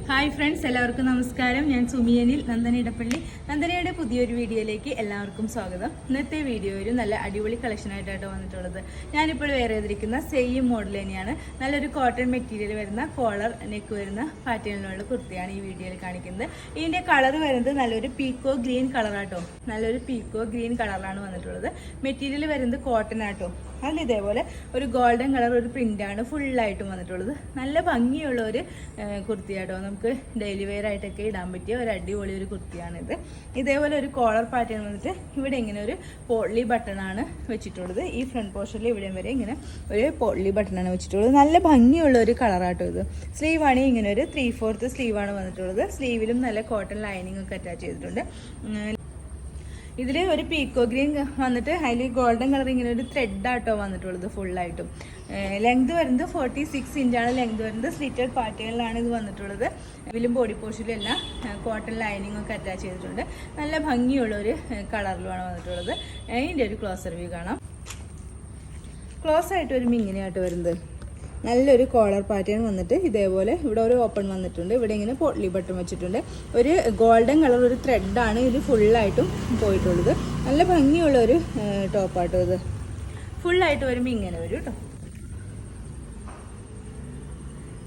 Hi friends, എല്ലാവർക്കും നമസ്കാരം. ഞാൻ സുമിയനിൽ നന്ദന ഇടപ്പള്ളി. നന്ദനയുടെ പുതിയൊരു വീഡിയോയിലേക്ക് എല്ലാവർക്കും സ്വാഗതം. ഇന്നത്തെ വീഡിയോ ഒരു നല്ല അടിപൊളി കളക്ഷനായിട്ടാണ് വന്നിട്ടുള്ളത്. ഞാനിപ്പോൾ വേറെ ചെയ്തിരിക്കുന്ന സെയിം മോഡൽ തന്നെയാണ്. നല്ലൊരു കോട്ടൺ മെറ്റീരിയൽ വരുന്ന കോളർ നെക്ക് വരുന്ന പാറ്റേണിലുള്ള കുർത്തിയാണ് ഈ വീഡിയോയിൽ കാണിക്കുന്നത്. ഇതിൻ്റെ കളർ വരുന്നത് നല്ലൊരു പീക്കോ ഗ്രീൻ കളറാട്ടോ. നല്ലൊരു പീക്കോ ഗ്രീൻ കളറാണ് വന്നിട്ടുള്ളത്. മെറ്റീരിയൽ വരുന്നത് കോട്ടൺ ആട്ടോ. അതിൽ ഇതേപോലെ ഒരു ഗോൾഡൻ കളർ ഒരു പ്രിൻ്റാണ് ഫുള്ളായിട്ടും വന്നിട്ടുള്ളത്. നല്ല ഭംഗിയുള്ള ഒരു കുർത്തിയാട്ടോ. നമുക്ക് ഡെയിലി വെയർ ആയിട്ടൊക്കെ ഇടാൻ പറ്റിയ ഒരു അടിപൊളി ഒരു കുർത്തിയാണിത്. ഇതേപോലെ ഒരു കോളർ പാറ്റേൺ വന്നിട്ട് ഇവിടെ ഇങ്ങനെ ഒരു പോട്ട്ലി ബട്ടണാണ് വെച്ചിട്ടുള്ളത്. ഈ ഫ്രണ്ട് പോർഷനിൽ ഇവിടെയും വരെ ഇങ്ങനെ ഒരു പോട്ട്ലി ബട്ടണാണ് വെച്ചിട്ടുള്ളത്. നല്ല ഭംഗിയുള്ള ഒരു കളറാട്ടോ ഇത്. സ്ലീവാണെങ്കിൽ ഇങ്ങനെ ഒരു 3/4 സ്ലീവാണ് വന്നിട്ടുള്ളത്. സ്ലീവിലും നല്ല കോട്ടൺ ലൈനിങ് ഒക്കെ അറ്റാച്ച് ചെയ്തിട്ടുണ്ട്. ഇതിൽ ഒരു പീക്കോ ഗ്രീൻ വന്നിട്ട് അതിൽ ഗോൾഡൻ കളർ ഇങ്ങനെ ഒരു ത്രെഡാട്ടോ വന്നിട്ടുള്ളത് ഫുള്ളായിട്ടും. ലെങ്ത് വരുന്നത് 46 ഇഞ്ചാണ് ലെങ്ത് വരുന്നത്. സ്ലിറ്റഡ് പാറ്റേണിലാണ് ഇത് വന്നിട്ടുള്ളത്. ഇതിലും ബോഡി പോർഷനിലും എല്ലാം കോട്ടൺ ലൈനിങ് ഒക്കെ അറ്റാച്ച് ചെയ്തിട്ടുണ്ട്. നല്ല ഭംഗിയുള്ള ഒരു കളറിലുമാണ് വന്നിട്ടുള്ളത്. ഇതിൻ്റെ ഒരു ക്ലോസർ വ്യൂ കാണാം. ക്ലോസ് ആയിട്ട് വരുമ്പോൾ ഇങ്ങനെയായിട്ട് വരുന്നത് നല്ലൊരു കോളർ പാറ്റേൺ വന്നിട്ട് ഇതേപോലെ ഇവിടെ ഒരു ഓപ്പൺ വന്നിട്ടുണ്ട്. ഇവിടെ ഇങ്ങനെ പോട്ട്ലി ബട്ടൺ വെച്ചിട്ടുണ്ട്. ഒരു ഗോൾഡൻ കളർ ഒരു ത്രെഡാണ് ഇത് ഫുള്ളായിട്ടും പോയിട്ടുള്ളത്. നല്ല ഭംഗിയുള്ള ഒരു ടോപ്പാട്ടോ ഇത്. ഫുള്ളായിട്ട് വരുമ്പോൾ ഇങ്ങനെ വരും കേട്ടോ.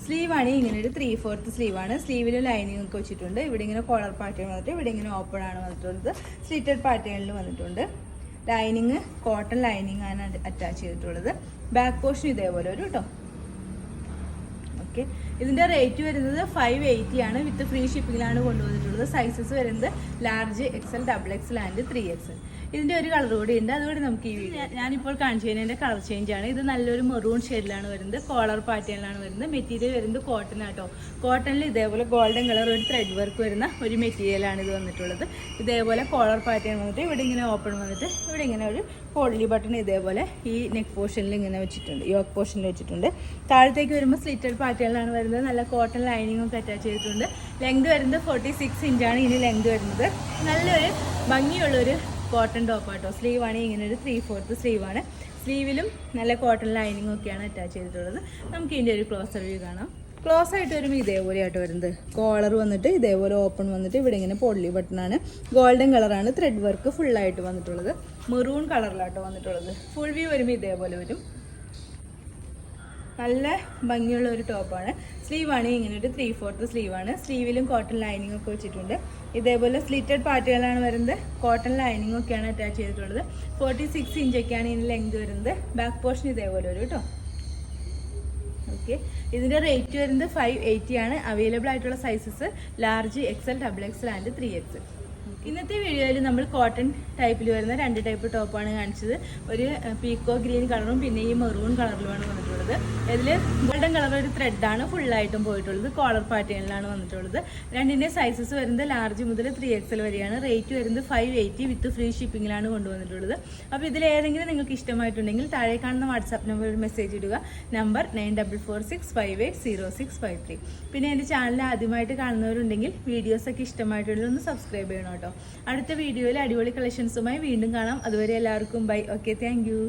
സ്ലീവാണ് ഇങ്ങനെ ഒരു 3/4 സ്ലീവാണ്. സ്ലീവിൽ ലൈനിങ് ഒക്കെ വെച്ചിട്ടുണ്ട്. ഇവിടെ ഇങ്ങനെ കോളർ പാറ്റേൺ വന്നിട്ട് ഇവിടെ ഇങ്ങനെ ഓപ്പൺ ആണ് വന്നിട്ടുള്ളത്. സ്ലിറ്റഡ് പാറ്റേണിൽ വന്നിട്ടുണ്ട്. ലൈനിങ് കോട്ടൺ ലൈനിങ് ആണ് അറ്റാച്ച് ചെയ്തിട്ടുള്ളത്. ബാക്ക് പോർഷൻ ഇതേപോലെ വരും കേട്ടോ. ഇതിൻ്റെ റേറ്റ് വരുന്നത് 580 ആണ്. വിത്ത് ഫ്രീ ഷിപ്പിങ്ങിലാണ് കൊണ്ടുവന്നിട്ടുള്ളത്. സൈസസ് വരുന്നത് large, XL, XXL and 3XL. ഇതിൻ്റെ ഒരു കളർ കൂടി ഉണ്ട്. അതുകൂടി നമുക്ക് ഈ ഞാനിപ്പോൾ കാണിച്ചു കഴിഞ്ഞതിൻ്റെ കളർ ചേഞ്ച് ആണ്. ഇത് നല്ലൊരു മെറൂൺ ഷെയ്ഡിലാണ് വരുന്നത്. കോളർ പാറ്റേണിലാണ് വരുന്നത്. മെറ്റീരിയൽ വരുന്നത് കോട്ടൺ ആട്ടോ. കോട്ടണിൽ ഇതേപോലെ ഗോൾഡൻ കളർ ഒരു ത്രെഡ് വർക്ക് വരുന്ന ഒരു മെറ്റീരിയലാണ് ഇത് വന്നിട്ടുള്ളത്. ഇതേപോലെ കോളർ പാറ്റേൺ വന്നിട്ട് ഇവിടെ ഇങ്ങനെ ഓപ്പൺ വന്നിട്ട് ഇവിടെ ഇങ്ങനെ ഒരു പോട്ട്ലി ബട്ടൺ ഇതേപോലെ ഈ നെക്ക് പോർഷനിൽ ഇങ്ങനെ വെച്ചിട്ടുണ്ട്. യോക്ക് പോർഷനിൽ വെച്ചിട്ടുണ്ട്. താഴത്തേക്ക് വരുമ്പോൾ സ്ലിറ്റഡ് പാറ്റേണിലാണ് വരുന്നത്. നല്ല കോട്ടൺ ലൈനിങ് ഒക്കെ അറ്റാച്ച് ചെയ്തിട്ടുണ്ട്. ലെങ്ത് വരുന്നത് 46 ഇഞ്ചാണ് ഇനി ലെങ്ത് വരുന്നത്. നല്ലൊരു ഭംഗിയുള്ളൊരു കോട്ടൺ ടോപ്പാട്ടോ. സ്ലീവാണ് ഇങ്ങനെ ഒരു 3/4 സ്ലീവാണ്. സ്ലീവിലും നല്ല കോട്ടൺ ലൈനിങ് ഒക്കെയാണ് അറ്റാച്ച് ചെയ്തിട്ടുള്ളത്. നമുക്ക് ഇതിൻ്റെ ഒരു ക്ലോസർ വ്യൂ കാണാം. ക്ലോസ് ആയിട്ട് വരുമ്പോൾ ഇതേപോലെ ആയിട്ട് വരുന്നത്. കോളർ വന്നിട്ട് ഇതേപോലെ ഓപ്പൺ വന്നിട്ട് ഇവിടെ ഇങ്ങനെ പോട്ട്ലി ബട്ടണാണ്. ഗോൾഡൻ കളറാണ് ത്രെഡ് വർക്ക് ഫുള്ളായിട്ട് വന്നിട്ടുള്ളത്. മെറൂൺ കളറിലാട്ടോ വന്നിട്ടുള്ളത്. ഫുൾ വ്യൂ വരുമ്പോൾ ഇതേപോലെ വരും. നല്ല ഭംഗിയുള്ള ഒരു ടോപ്പാണ്. സ്ലീവാണ് ഇങ്ങനെ ഒരു 3/4 സ്ലീവാണ്. സ്ലീവിലും കോട്ടൺ ലൈനിങ് ഒക്കെ വെച്ചിട്ടുണ്ട്. ഇതേപോലെ സ്ലിറ്റഡ് പാർട്ടുകളാണ് വരുന്നത്. കോട്ടൺ ലൈനിങ് ഒക്കെയാണ് അറ്റാച്ച് ചെയ്തിട്ടുള്ളത്. 46 ഇഞ്ചൊക്കെയാണ് ഇതിന് ലെങ്ത് വരുന്നത്. ബാക്ക് പോർഷൻ ഇതേപോലെ വരും കേട്ടോ. ഓക്കെ, ഇതിൻ്റെ റേറ്റ് വരുന്നത് 580 ആണ്. അവൈലബിൾ ആയിട്ടുള്ള sizes large, XL, XXL and 3XL. ഇന്നത്തെ വീഡിയോയിൽ നമ്മൾ കോട്ടൺ ടൈപ്പിൽ വരുന്ന 2 ടൈപ്പ് ടോപ്പാണ് കാണിച്ചത്. ഒരു പീക്കോ ഗ്രീൻ കളറും പിന്നെ ഈ മെറൂൺ കളറിലുമാണ് വന്നിട്ടുള്ളത്. ഇതിൽ ഗോൾഡൻ കളർ ഒരു ത്രെഡാണ് ഫുള്ളായിട്ടും പോയിട്ടുള്ളത്. കോളർ പാറ്റേണിലാണ് വന്നിട്ടുള്ളത്. രണ്ടിൻ്റെ സൈസസ് വരുന്നത് ലാർജ് മുതൽ 3XL വരെയാണ്. റേറ്റ് വരുന്നത് 580 വിത്ത് ഫ്രീ ഷിപ്പിങ്ങിലാണ് കൊണ്ടുവന്നിട്ടുള്ളത്. അപ്പോൾ ഇതിൽ ഏതെങ്കിലും നിങ്ങൾക്ക് ഇഷ്ടമായിട്ടുണ്ടെങ്കിൽ താഴെ കാണുന്ന വാട്സാപ്പ് നമ്പറിൽ മെസ്സേജ് ഇടുക. നമ്പർ 9446580653. പിന്നെ എൻ്റെ ചാനൽ ആദ്യമായിട്ട് കാണുന്നവരുണ്ടെങ്കിൽ വീഡിയോസൊക്കെ ഇഷ്ടമായിട്ടുള്ള ഒന്ന് സബ്സ്ക്രൈബ് ചെയ്യണം കേട്ടോ. അടുത്ത വീഡിയോയിൽ അടിപൊളി കളക്ഷൻസുമായി വീണ്ടും കാണാം. അതുവരെ എല്ലാവർക്കും ബൈ. Okay, thank you.